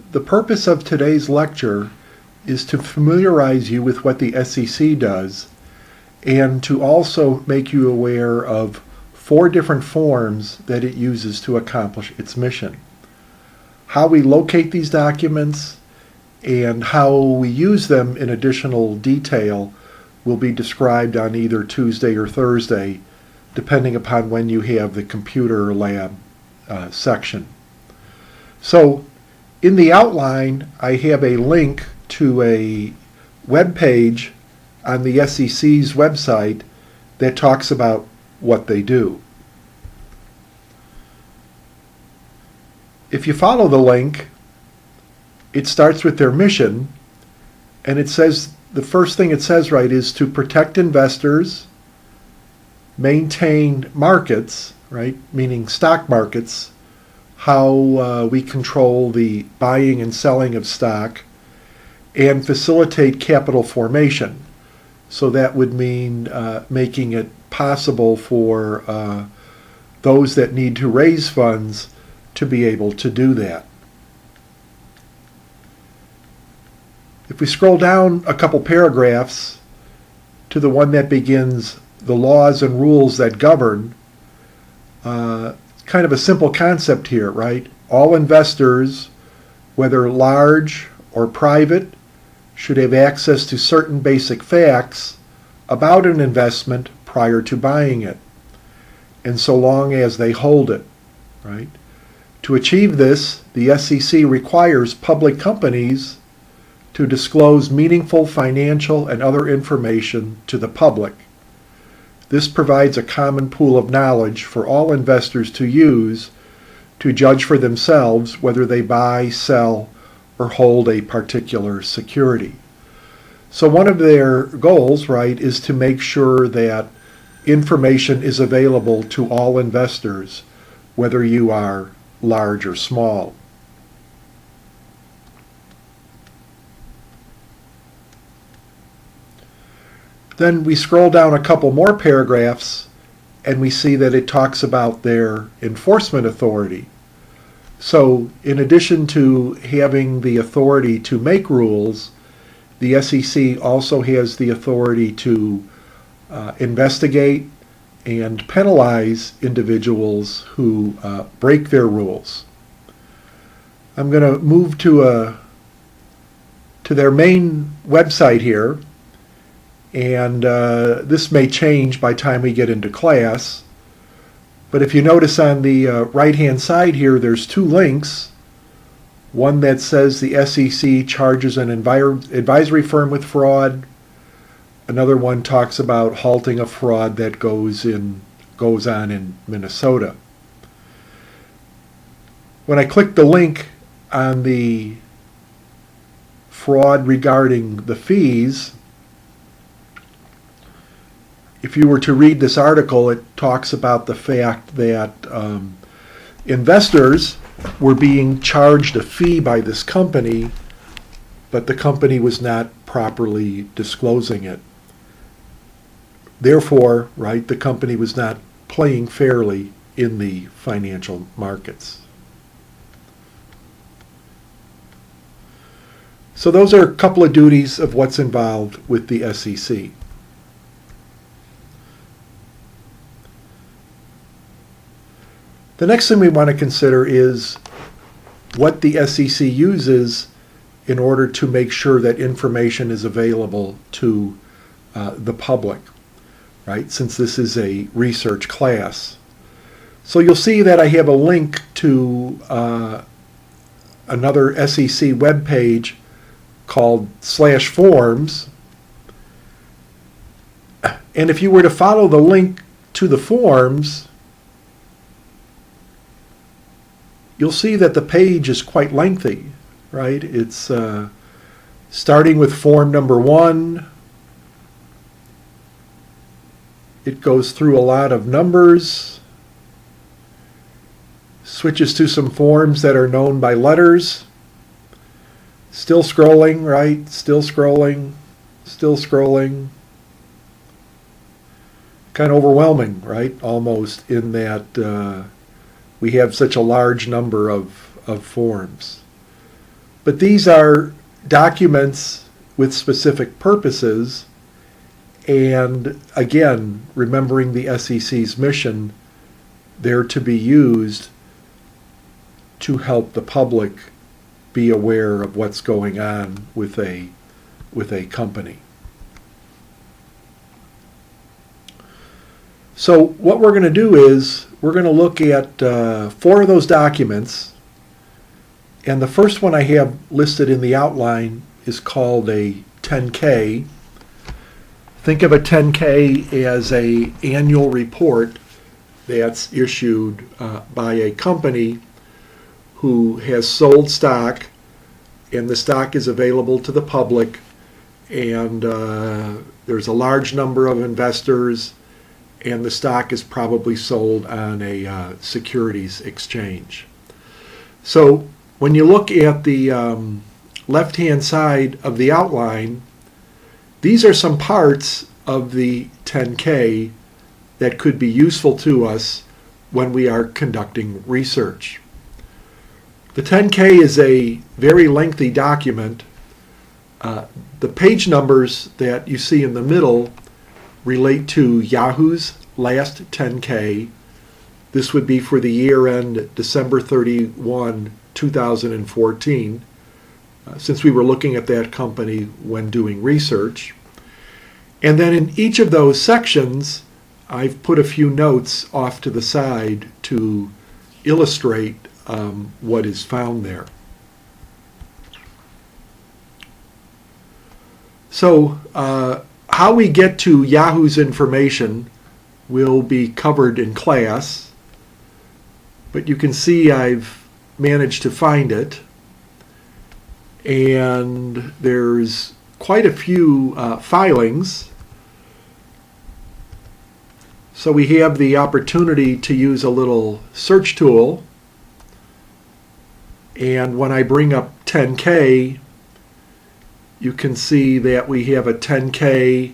The purpose of today's lecture is to familiarize you with what the SEC does and to also make you aware of 4 different forms that it uses to accomplish its mission. How we locate these documents and how we use them in additional detail will be described on either Tuesday or Thursday, depending upon when you have the computer lab section. So in the outline, I have a link to a web page on the SEC's website that talks about what they do. If you follow the link, it starts with their mission, and it says, the first thing it says, right, is to protect investors, maintain markets, right, meaning stock markets, how we control the buying and selling of stock, and facilitate capital formation. So that would mean making it possible for those that need to raise funds to be able to do that. If we scroll down a couple paragraphs to the one that begins, the laws and rules that govern, kind of a simple concept here, right? All investors, whether large or private, should have access to certain basic facts about an investment prior to buying it, and so long as they hold it, right? To achieve this, the SEC requires public companies to disclose meaningful financial and other information to the public. This provides a common pool of knowledge for all investors to use to judge for themselves whether they buy, sell, or hold a particular security. So one of their goals, right, is to make sure that information is available to all investors, whether you are large or small. Then we scroll down a couple more paragraphs and we see that it talks about their enforcement authority. So in addition to having the authority to make rules, the SEC also has the authority to investigate and penalize individuals who break their rules. I'm going to move to their main website here, and this may change by the time we get into class. But if you notice on the right-hand side here, there's 2 links. One that says the SEC charges an advisory firm with fraud. Another one talks about halting a fraud that goes on in Minnesota. When I click the link on the fraud regarding the fees, if you were to read this article, it talks about the fact that investors were being charged a fee by this company, but the company was not properly disclosing it. Therefore, right, the company was not playing fairly in the financial markets. So those are a couple of duties of what's involved with the SEC. The next thing we want to consider is what the SEC uses in order to make sure that information is available to the public, right, since this is a research class. So you'll see that I have a link to another SEC webpage called /forms. And if you were to follow the link to the forms, you'll see that the page is quite lengthy, right? It's starting with form number 1. It goes through a lot of numbers, switches to some forms that are known by letters. Still scrolling, right? Still scrolling, still scrolling. Kind of overwhelming, right? Almost, in that we have such a large number of forms. But these are documents with specific purposes, and again, remembering the SEC's mission, they're to be used to help the public be aware of what's going on with a company. So what we're going to do is we're going to look at 4 of those documents, and the first one I have listed in the outline is called a 10-K. Think of a 10-K as an annual report that's issued by a company who has sold stock, and the stock is available to the public, and there's a large number of investors, and the stock is probably sold on a securities exchange. So when you look at the left-hand side of the outline, these are some parts of the 10-K that could be useful to us when we are conducting research. The 10-K is a very lengthy document. The page numbers that you see in the middle relate to Yahoo's last 10-K. This would be for the year end December 31, 2014, since we were looking at that company when doing research. And then in each of those sections, I've put a few notes off to the side to illustrate what is found there. So how we get to Yahoo's information will be covered in class, but you can see I've managed to find it, and there's quite a few filings. So we have the opportunity to use a little search tool, and when I bring up 10-K, you can see that we have a 10-K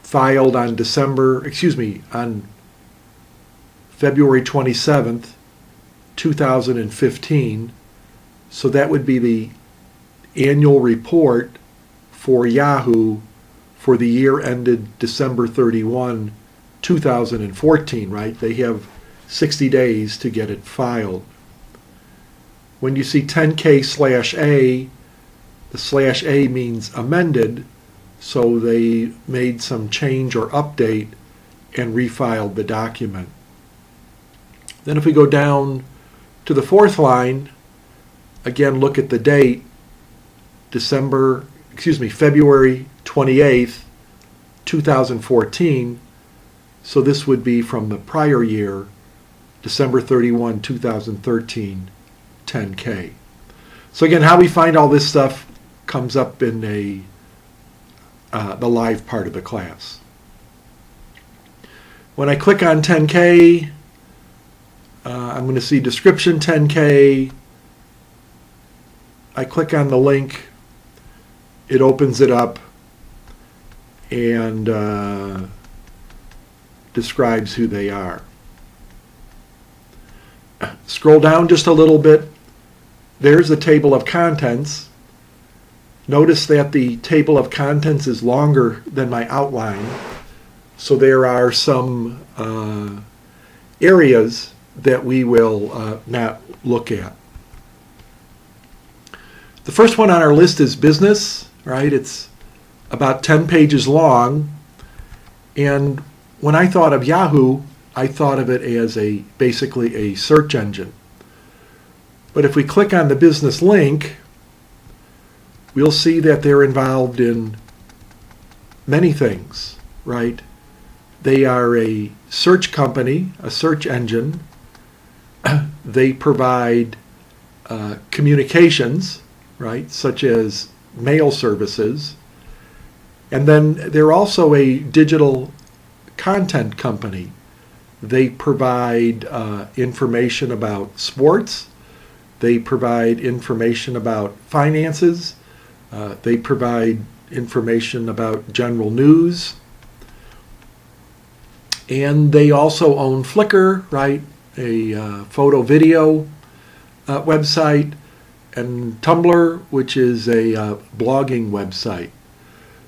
filed on on February 27th, 2015. So that would be the annual report for Yahoo for the year ended December 31, 2014, right? They have 60 days to get it filed. When you see 10K/A, the /A means amended, so they made some change or update and refiled the document. Then if we go down to the 4th line, again look at the date, February 28th, 2014. So this would be from the prior year, December 31, 2013, 10K. So again, how we find all this stuff comes up in the live part of the class. When I click on 10K, I'm going to see description 10K. I click on the link, it opens it up and describes who they are. Scroll down just a little bit. There's the table of contents. Notice that the table of contents is longer than my outline, so there are some areas that we will not look at. The first one on our list is business, right? It's about 10 pages long, and when I thought of Yahoo, I thought of it as basically a search engine. But if we click on the business link, we'll see that they're involved in many things, right? They are a search company, a search engine. They provide communications, right, such as mail services. And then they're also a digital content company. They provide information about sports. They provide information about finances. They provide information about general news. And they also own Flickr, right? A photo video website. and Tumblr, which is a blogging website.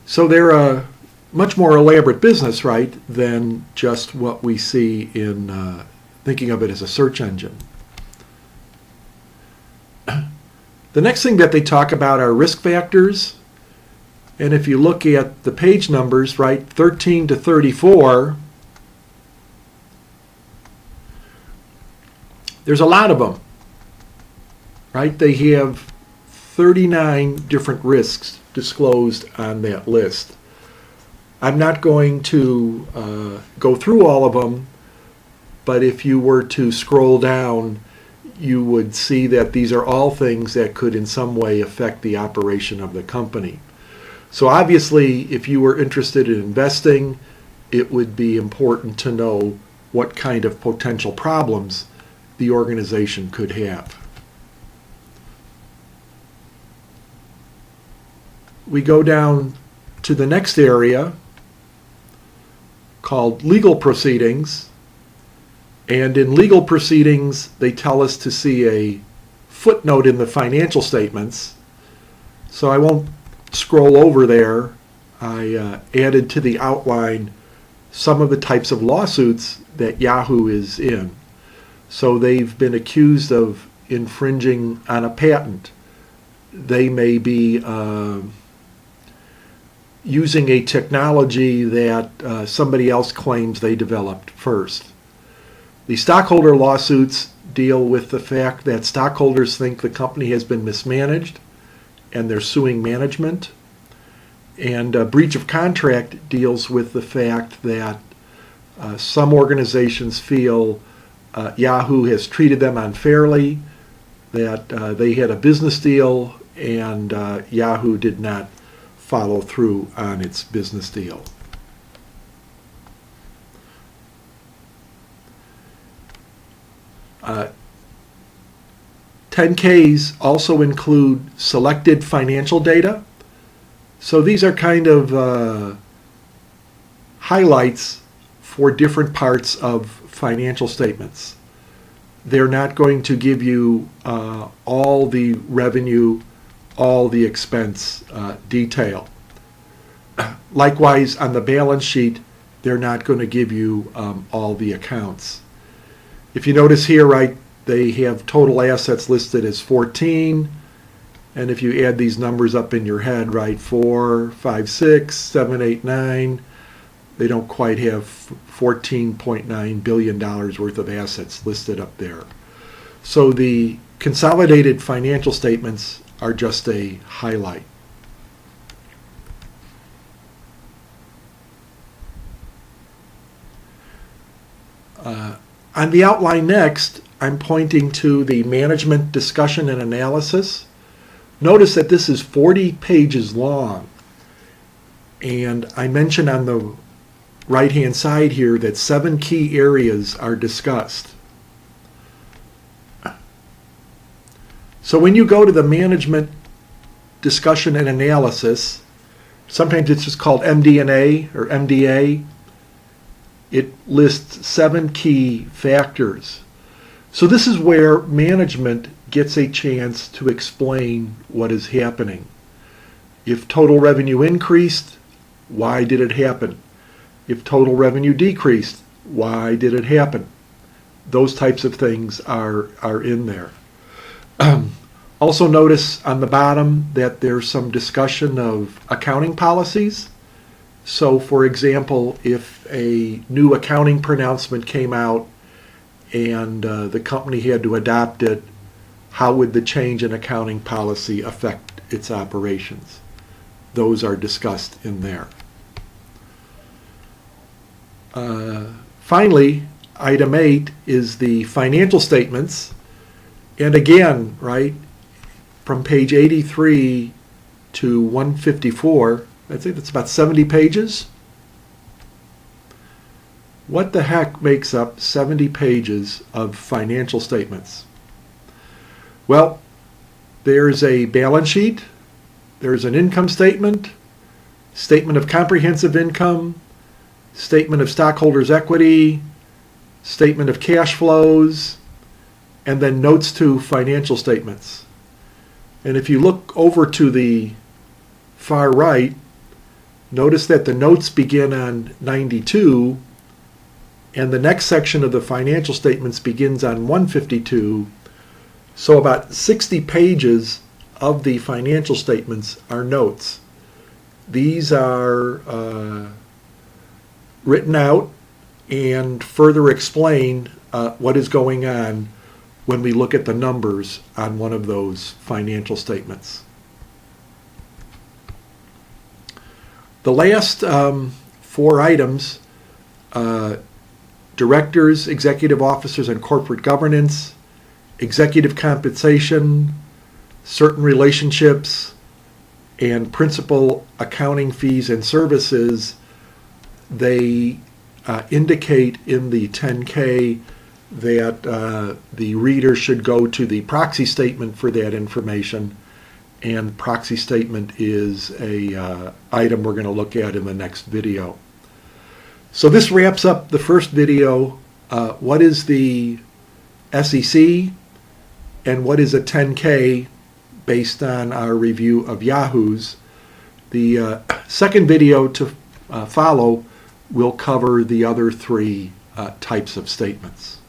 So they're a much more elaborate business, right, than just what we see in thinking of it as a search engine. The next thing that they talk about are risk factors. And if you look at the page numbers, right, 13 to 34, there's a lot of them, right? They have 39 different risks disclosed on that list. I'm not going to go through all of them, but if you were to scroll down, you would see that these are all things that could in some way affect the operation of the company. So obviously, if you were interested in investing, it would be important to know what kind of potential problems the organization could have. We go down to the next area called legal proceedings. And in legal proceedings, they tell us to see a footnote in the financial statements. So I won't scroll over there. I added to the outline some of the types of lawsuits that Yahoo is in. So they've been accused of infringing on a patent. They may be using a technology that somebody else claims they developed first. The stockholder lawsuits deal with the fact that stockholders think the company has been mismanaged and they're suing management. And breach of contract deals with the fact that some organizations feel Yahoo has treated them unfairly, that they had a business deal and Yahoo did not follow through on its business deal. Uh, 10Ks also include selected financial data. So these are kind of highlights for different parts of financial statements. They're not going to give you all the revenue, all the expense detail. Likewise, on the balance sheet, they're not going to give you all the accounts. If you notice here, right, they have total assets listed as 14, and if you add these numbers up in your head, right, 4, 5, 6, 7, 8, 9, they don't quite have $14.9 billion worth of assets listed up there. So the consolidated financial statements are just a highlight. On the outline next, I'm pointing to the management discussion and analysis. Notice that this is 40 pages long. And I mentioned on the right-hand side here that 7 key areas are discussed. So when you go to the management discussion and analysis, sometimes it's just called MD&A or MDA. It lists 7 key factors. So this is where management gets a chance to explain what is happening. If total revenue increased, why did it happen? If total revenue decreased, why did it happen? Those types of things are in there. Also notice on the bottom that there's some discussion of accounting policies. So for example, if a new accounting pronouncement came out and the company had to adopt it, how would the change in accounting policy affect its operations? Those are discussed in there. Finally, item 8 is the financial statements. And again, right, from page 83 to 154, I think that's about 70 pages. What the heck makes up 70 pages of financial statements? Well, there's a balance sheet, there's an income statement, statement of comprehensive income, statement of stockholders' equity, statement of cash flows, and then notes to financial statements. And if you look over to the far right, notice that the notes begin on 92, and the next section of the financial statements begins on 152. So about 60 pages of the financial statements are notes. These are written out and further explain what is going on when we look at the numbers on one of those financial statements. The last 4 items, directors, executive officers, and corporate governance, executive compensation, certain relationships, and principal accounting fees and services, they indicate in the 10K that the reader should go to the proxy statement for that information, and proxy statement is a item we're going to look at in the next video. So this wraps up the first video. What is the SEC and what is a 10K based on our review of Yahoo's. The second video to follow will cover the other 3 types of statements.